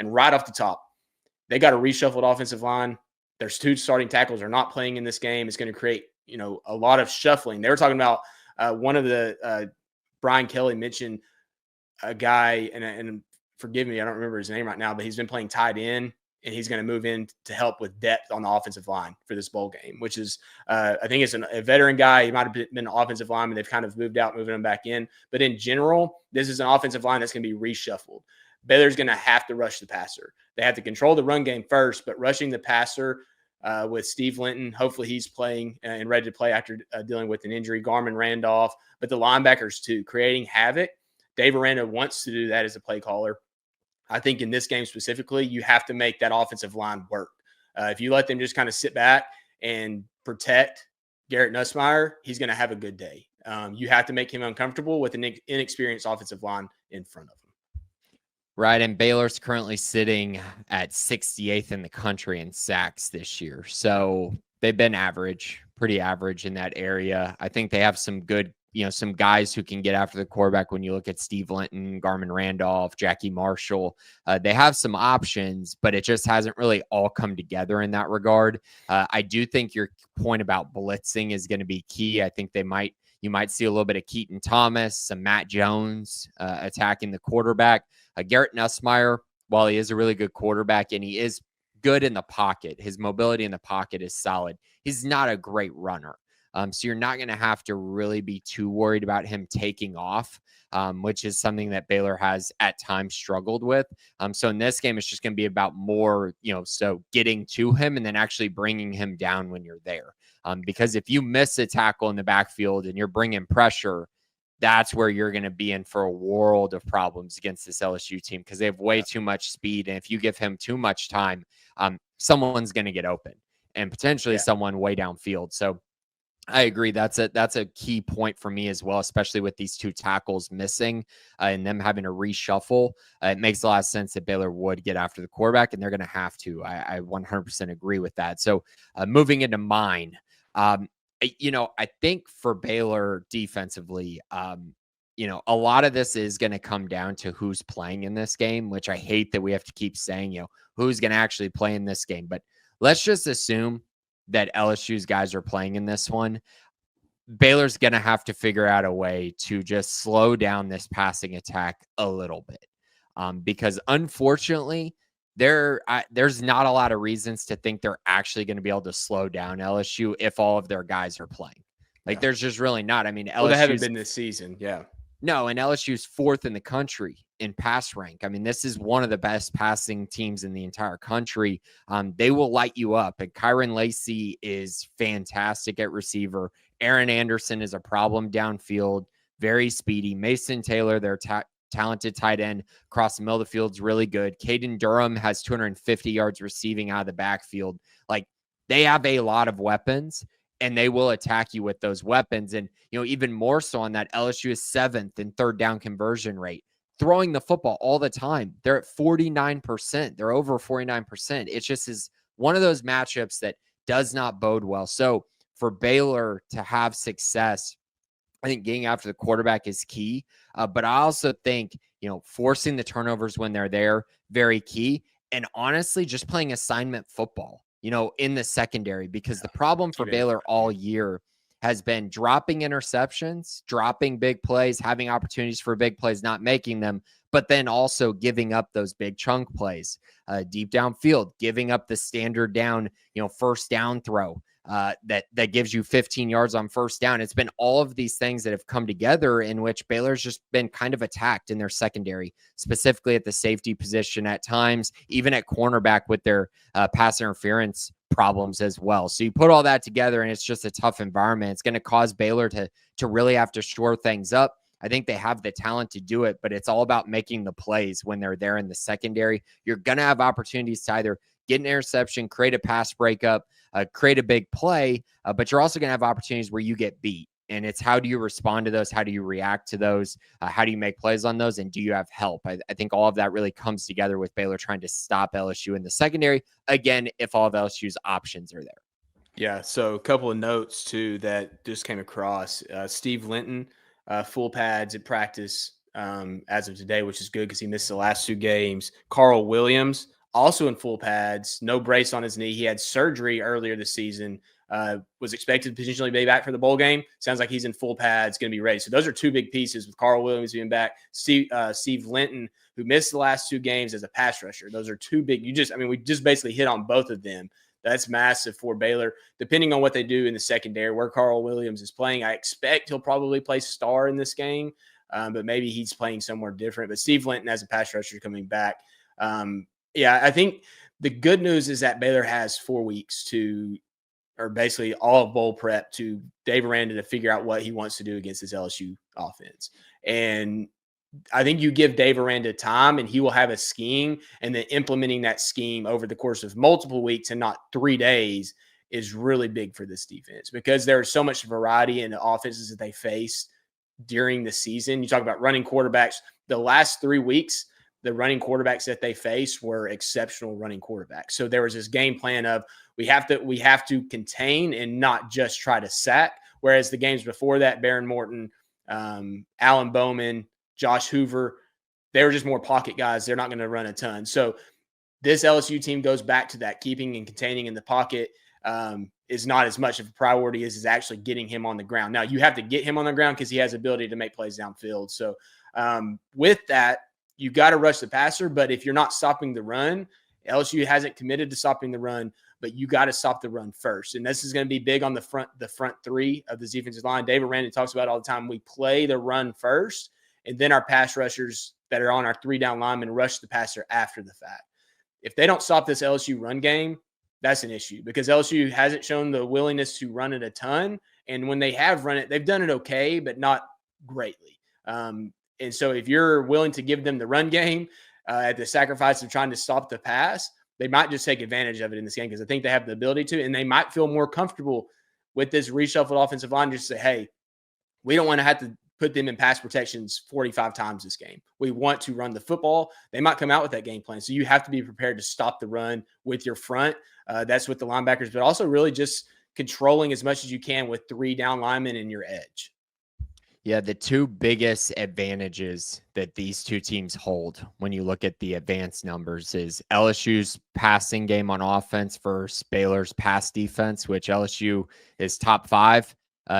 And right off the top, they got a reshuffled offensive line. There's 2 starting tackles are not playing in this game. It's going to create, a lot of shuffling. They were talking about one of the Brian Kelly mentioned a guy, and forgive me, I don't remember his name right now, but he's been playing tight end, and he's going to move in to help with depth on the offensive line for this bowl game, which is, I think it's a veteran guy. He might have been an offensive lineman. They've kind of moved out, moving him back in. But in general, this is an offensive line that's going to be reshuffled. Baylor's going to have to rush the passer. They have to control the run game first, but rushing the passer with Steve Linton, hopefully he's playing and ready to play after dealing with an injury. Garmin Randolph, but the linebackers too, creating havoc. Dave Aranda wants to do that as a play caller. I think in this game specifically, you have to make that offensive line work. If you let them just kind of sit back and protect Garrett Nussmeier, he's going to have a good day. You have to make him uncomfortable with an inexperienced offensive line in front of him. Right, and Baylor's currently sitting at 68th in the country in sacks this year. So they've been average, pretty average in that area. I think they have some good, some guys who can get after the quarterback. When you look at Steve Linton, Garmin Randolph, Jackie Marshall, they have some options, but it just hasn't really all come together in that regard. I do think your point about blitzing is going to be key. I think you might see a little bit of Keaton Thomas, some Matt Jones attacking the quarterback. Garrett Nussmeier, while he is a really good quarterback and he is good in the pocket, his mobility in the pocket is solid. He's not a great runner. So you're not going to have to really be too worried about him taking off, which is something that Baylor has at times struggled with. So in this game, it's just going to be about more, so getting to him and then actually bringing him down when you're there. Because if you miss a tackle in the backfield and you're bringing pressure, that's where you're going to be in for a world of problems against this LSU team, because they have way too much speed. And if you give him too much time, someone's going to get open and potentially someone way downfield. So I agree. That's a key point for me as well, especially with these 2 tackles missing and them having to reshuffle. It makes a lot of sense that Baylor would get after the quarterback, and they're going to have to. I 100% agree with that. So moving into mine, I think for Baylor defensively, a lot of this is going to come down to who's playing in this game, which I hate that we have to keep saying, who's going to actually play in this game. But let's just assume that LSU's guys are playing in this one. Baylor's going to have to figure out a way to just slow down this passing attack a little bit. Because unfortunately, there's not a lot of reasons to think they're actually going to be able to slow down LSU if all of their guys are playing. There's just really not. I mean, they haven't been this season. Yeah. No, and LSU's 4th in the country in pass rank. I mean, this is one of the best passing teams in the entire country. They will light you up. And Kyron Lacey is fantastic at receiver. Aaron Anderson is a problem downfield, very speedy. Mason Taylor, their talented tight end across the middle of the field, is really good. Caden Durham has 250 yards receiving out of the backfield. They have a lot of weapons, and they will attack you with those weapons. And, even more so on that, LSU is 7th in 3rd down conversion rate, throwing the football all the time. They're at 49%. They're over 49%. It just is one of those matchups that does not bode well. So for Baylor to have success, I think getting after the quarterback is key. But I also think, forcing the turnovers when they're there, very key. And honestly, just playing assignment football, in the secondary, because the problem for Baylor all year has been dropping interceptions, dropping big plays, having opportunities for big plays, not making them, but then also giving up those big chunk plays deep downfield, giving up the standard down, first down throw that gives you 15 yards on first down. It's been all of these things that have come together in which Baylor's just been kind of attacked in their secondary, specifically at the safety position at times, even at cornerback with their pass interference problems as well. So you put all that together and it's just a tough environment. It's going to cause Baylor to really have to shore things up. I think they have the talent to do it, but it's all about making the plays when they're there in the secondary. You're going to have opportunities to either get an interception, create a pass breakup, create a big play, but you're also going to have opportunities where you get beat. And it's how do you respond to those? How do you react to those? How do you make plays on those? And do you have help? I think all of that really comes together with Baylor trying to stop LSU in the secondary. Again, if all of LSU's options are there. Yeah, so a couple of notes, too, that just came across. Steve Linton, full pads at practice as of today, which is good because he missed the last 2 games. Carl Williams, also in full pads, no brace on his knee. He had surgery earlier this season, was expected to potentially be back for the bowl game. Sounds like he's in full pads, going to be ready. So those are 2 big pieces with Carl Williams being back. Steve Linton, who missed the last 2 games as a pass rusher. Those are 2 big. We just basically hit on both of them. That's massive for Baylor. Depending on what they do in the secondary, where Carl Williams is playing, I expect he'll probably play star in this game, but maybe he's playing somewhere different. But Steve Linton as a pass rusher coming back. I think the good news is that Baylor has 4 weeks or basically all of bowl prep to Dave Aranda to figure out what he wants to do against this LSU offense. And I think you give Dave Aranda time and he will have a scheme, and then implementing that scheme over the course of multiple weeks and not 3 days is really big for this defense because there's so much variety in the offenses that they face during the season. You talk about running quarterbacks. The last 3 weeks, the running quarterbacks that they faced were exceptional running quarterbacks. So there was this game plan of we have to contain and not just try to sack. Whereas the games before that, Baron Morton, Alan Bowman, Josh Hoover, they were just more pocket guys. They're not going to run a ton. So this LSU team goes back to that keeping and containing in the pocket is not as much of a priority as is actually getting him on the ground. Now, you have to get him on the ground because he has ability to make plays downfield. So with that, you got to rush the passer, but if you're not stopping the run, LSU hasn't committed to stopping the run, but you got to stop the run first. And this is going to be big on the front 3 of the defensive line. David Aranda talks about all the time. We play the run first, and then our pass rushers that are on our 3-down linemen rush the passer after the fact. If they don't stop this LSU run game, that's an issue because LSU hasn't shown the willingness to run it a ton. And when they have run it, they've done it okay, but not greatly. And so if you're willing to give them the run game at the sacrifice of trying to stop the pass, they might just take advantage of it in this game because I think they have the ability to, and they might feel more comfortable with this reshuffled offensive line just to say, hey, we don't want to have to put them in pass protections 45 times this game. We want to run the football. They might come out with that game plan. So you have to be prepared to stop the run with your front. That's with the linebackers, but also really just controlling as much as you can with 3 down linemen in your edge. Yeah, the 2 biggest advantages that these 2 teams hold when you look at the advanced numbers is LSU's passing game on offense versus Baylor's pass defense, which LSU is top 5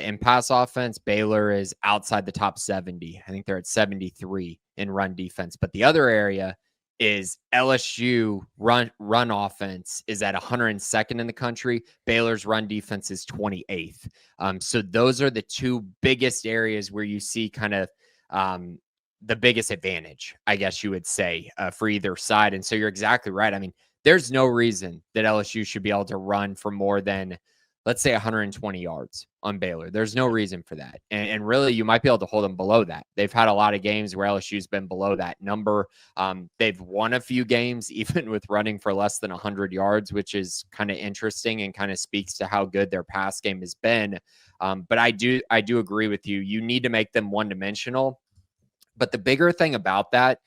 in pass offense. Baylor is outside the top 70. I think they're at 73 in run defense. But the other area is LSU run offense is at 102nd in the country. Baylor's run defense is 28th. So those are the 2 biggest areas where you see kind of the biggest advantage, I guess you would say, for either side. And so you're exactly right. I mean, there's no reason that LSU should be able to run for more than, let's say, 120 yards on Baylor. There's no reason for that. And really, you might be able to hold them below that. They've had a lot of games where LSU's been below that number. They've won a few games, even with running for less than 100 yards, which is kind of interesting and kind of speaks to how good their pass game has been. But I do agree with you. You need to make them one-dimensional. But the bigger thing about that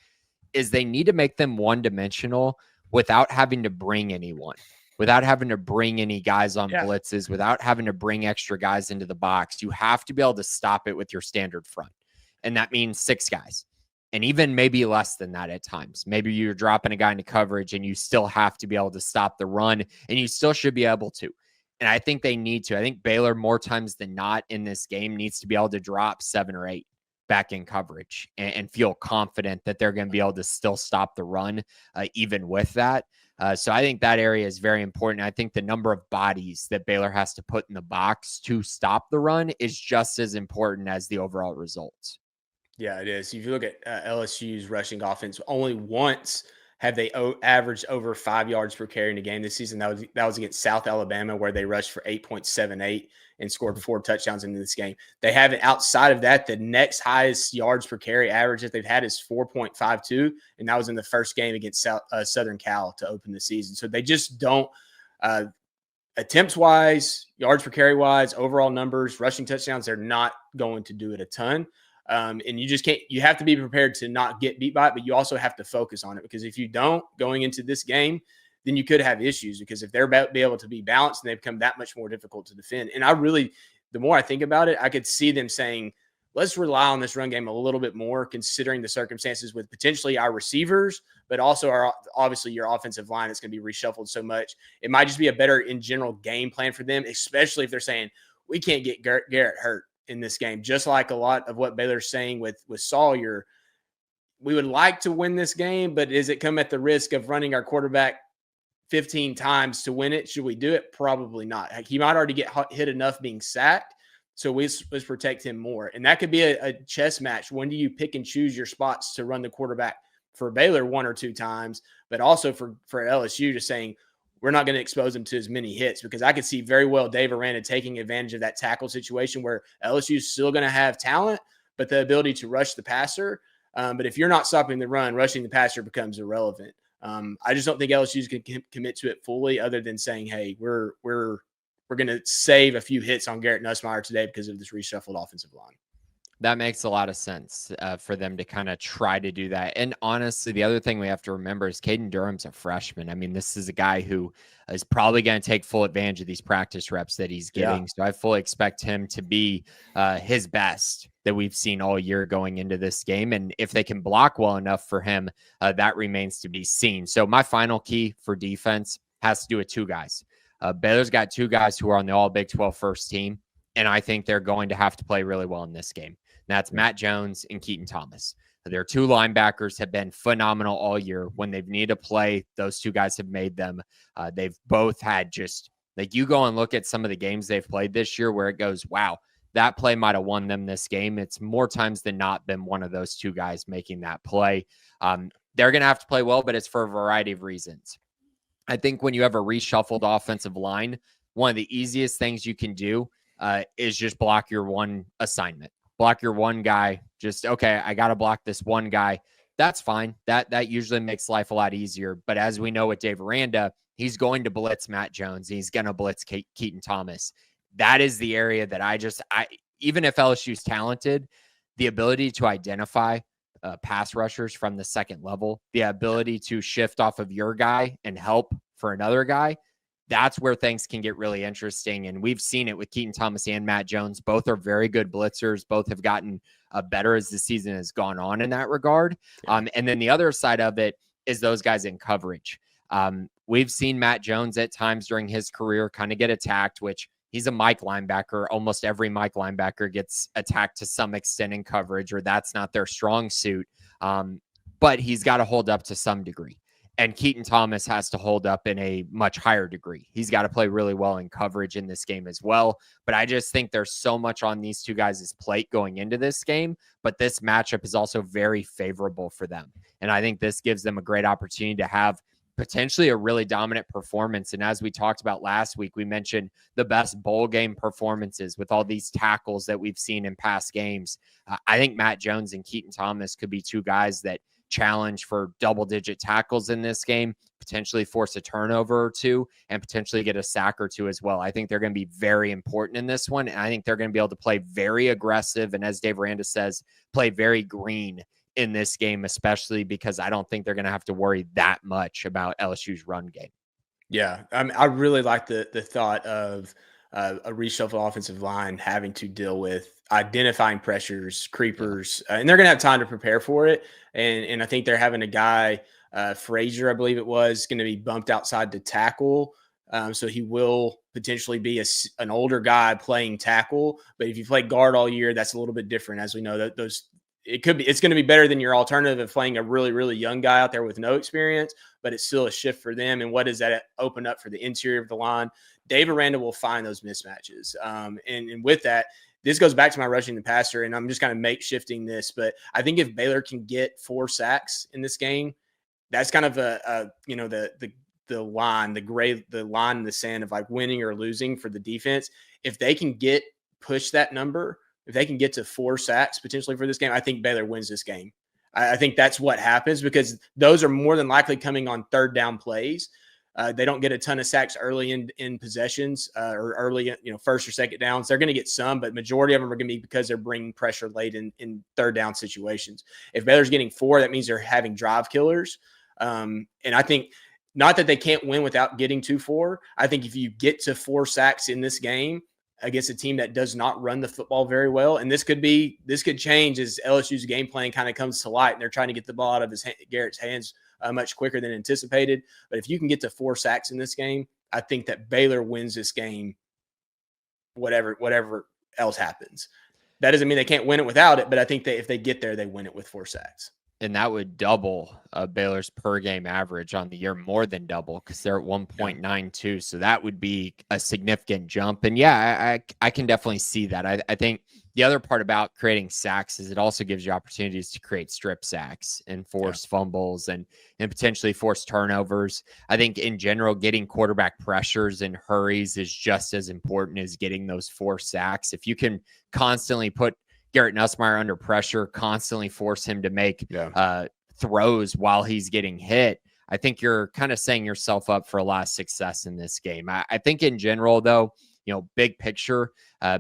is they need to make them one-dimensional without having to bring anyone. Without having to bring any guys on blitzes, without having to bring extra guys into the box. You have to be able to stop it with your standard front. And that means 6 guys. And even maybe less than that at times. Maybe you're dropping a guy into coverage and you still have to be able to stop the run, and you still should be able to. And I think they need to. I think Baylor, more times than not in this game, needs to be able to drop 7 or 8 back in coverage and feel confident that they're going to be able to still stop the run even with that. So I think that area is very important. I think the number of bodies that Baylor has to put in the box to stop the run is just as important as the overall results. Yeah, it is. If you look at LSU's rushing offense, only once have they averaged over 5 yards per carry in a game this season. That was against South Alabama, where they rushed for 8.78 and scored 4 touchdowns in this game. They haven't, outside of that, the next highest yards per carry average that they've had is 4.52, and that was in the first game against Southern Cal to open the season. So they just don't, attempts-wise, yards per carry-wise, overall numbers, rushing touchdowns, they're not going to do it a ton. And you just can't, you have to be prepared to not get beat by it, but you also have to focus on it, because if you don't going into this game, then you could have issues, because if they're be able to be balanced, and they become that much more difficult to defend. And the more I think about it, I could see them saying, let's rely on this run game a little bit more, considering the circumstances with potentially our receivers, but also obviously your offensive line that's going to be reshuffled so much. It might just be a better in general game plan for them, especially if they're saying we can't get Garrett hurt in this game. Just like a lot of what Baylor's saying with Sawyer, we would like to win this game, but does it come at the risk of running our quarterback 15 times to win it? Should we do it? Probably not. He might already get hit enough being sacked, so let's protect him more. And that could be a chess match. When do you pick and choose your spots to run the quarterback for Baylor 1 or 2 times, but also for LSU just saying we're not going to expose him to as many hits? Because I could see very well Dave Aranda taking advantage of that tackle situation where LSU is still going to have talent, but the ability to rush the passer. But if you're not stopping the run, rushing the passer becomes irrelevant. I just don't think LSU's can commit to it fully, other than saying, "Hey, we're going to save a few hits on Garrett Nussmeier today because of this reshuffled offensive line." That makes a lot of sense for them to kind of try to do that. And honestly, the other thing we have to remember is Caden Durham's a freshman. I mean, this is a guy who is probably going to take full advantage of these practice reps that he's getting. Yeah. So I fully expect him to be his best that we've seen all year going into this game. And if they can block well enough for him, that remains to be seen. So my final key for defense has to do with 2 guys. Baylor's got 2 guys who are on the all Big 12 first team, and I think they're going to have to play really well in this game. That's Matt Jones and Keaton Thomas. Their 2 linebackers have been phenomenal all year. When they've needed to play, those 2 guys have made them. They've both had just, like, you go and look at some of the games they've played this year where it goes, wow, that play might have won them this game. It's more times than not been one of those 2 guys making that play. They're going to have to play well, but it's for a variety of reasons. I think when you have a reshuffled offensive line, one of the easiest things you can do is just block your one assignment. Block your one guy. Just, okay, I got to block this one guy. That's fine. That usually makes life a lot easier. But as we know with Dave Aranda, he's going to blitz Matt Jones. He's going to blitz Keaton Thomas. That is the area that I even if LSU's talented, the ability to identify pass rushers from the second level, the ability to shift off of your guy and help for another guy, that's where things can get really interesting. And we've seen it with Keaton Thomas and Matt Jones. Both are very good blitzers. Both have gotten better as the season has gone on in that regard. And then the other side of it is those guys in coverage. We've seen Matt Jones at times during his career kind of get attacked, which he's a Mike linebacker. Almost every Mike linebacker gets attacked to some extent in coverage, or that's not their strong suit. But he's got to hold up to some degree. And Keaton Thomas has to hold up in a much higher degree. He's got to play really well in coverage in this game as well. But I just think there's so much on these 2 guys' plate going into this game. But this matchup is also very favorable for them. And I think this gives them a great opportunity to have potentially a really dominant performance. And as we talked about last week, we mentioned the best bowl game performances with all these tackles that we've seen in past games. I think Matt Jones and Keaton Thomas could be 2 guys that challenge for double-digit tackles in this game, potentially force a turnover or 2, and potentially get a sack or 2 as well. I think they're going to be very important in this one, and I think they're going to be able to play very aggressive, and as Dave Aranda says, play very green in this game, especially because I don't think they're going to have to worry that much about LSU's run game. Yeah, I really like the thought of a reshuffled offensive line having to deal with identifying pressures, creepers, and they're going to have time to prepare for it. And I think they're having a guy, Frazier, I believe it was, going to be bumped outside to tackle. So he will potentially be an older guy playing tackle. But if you play guard all year, that's a little bit different. As we know, that it's going to be better than your alternative of playing a really, really young guy out there with no experience, but it's still a shift for them. And what does that open up for the interior of the line? Dave Aranda will find those mismatches. And with that, this goes back to my rushing the passer, and I'm just kind of makeshifting this. But I think if Baylor can get 4 sacks in this game, that's kind of the line, the line in the sand of like winning or losing for the defense. If they can push that number, if they can get to 4 sacks potentially for this game, I think Baylor wins this game. I think that's what happens because those are more than likely coming on third down plays. They don't get a ton of sacks early in possessions or early, first or second downs. They're going to get some, but majority of them are going to be because they're bringing pressure late in third down situations. If Baylor's getting 4, that means they're having drive killers. And I think not that they can't win without getting to 4. I think if you get to 4 sacks in this game, against a team that does not run the football very well. And this could change as LSU's game plan kind of comes to light, and they're trying to get the ball out of Garrett's hands much quicker than anticipated. But if you can get to 4 sacks in this game, I think that Baylor wins this game, whatever else happens. That doesn't mean they can't win it without it, but I think that if they get there, they win it with 4 sacks. And that would double Baylor's per game average on the year, more than double, because they're at 1.92. So that would be a significant jump. And yeah, I can definitely see that. I think the other part about creating sacks is it also gives you opportunities to create strip sacks and force fumbles and potentially force turnovers. I think in general, getting quarterback pressures and hurries is just as important as getting those 4 sacks. If you can constantly put Garrett Nussmeier under pressure, constantly force him to make throws while he's getting hit, I think you're kind of setting yourself up for a lot of success in this game. I think in general, though, big picture,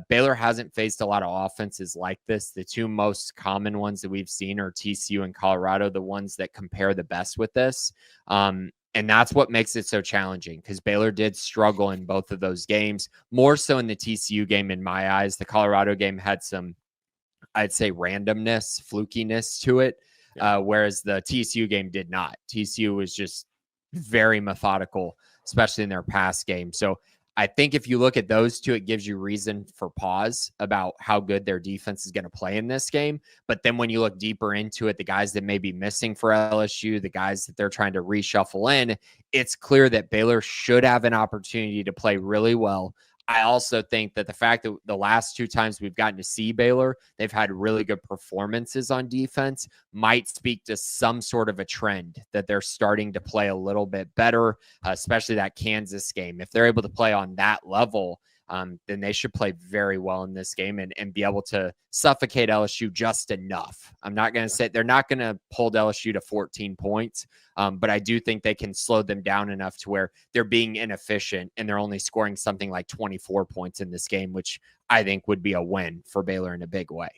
Baylor hasn't faced a lot of offenses like this. The 2 most common ones that we've seen are TCU and Colorado, the ones that compare the best with this. And that's what makes it so challenging, because Baylor did struggle in both of those games, more so in the TCU game in my eyes. The Colorado game had some, I'd say, randomness, flukiness to it, whereas the TCU game did not. TCU was just very methodical, especially in their pass game. So I think if you look at those 2, it gives you reason for pause about how good their defense is going to play in this game. But then when you look deeper into it, the guys that may be missing for LSU, the guys that they're trying to reshuffle in, it's clear that Baylor should have an opportunity to play really well. I also think that the fact that the last 2 times we've gotten to see Baylor, they've had really good performances on defense, might speak to some sort of a trend that they're starting to play a little bit better, especially that Kansas game. If they're able to play on that level, then they should play very well in this game and be able to suffocate LSU just enough. I'm not going to say they're not going to hold LSU to 14 points, but I do think they can slow them down enough to where they're being inefficient and they're only scoring something like 24 points in this game, which I think would be a win for Baylor in a big way.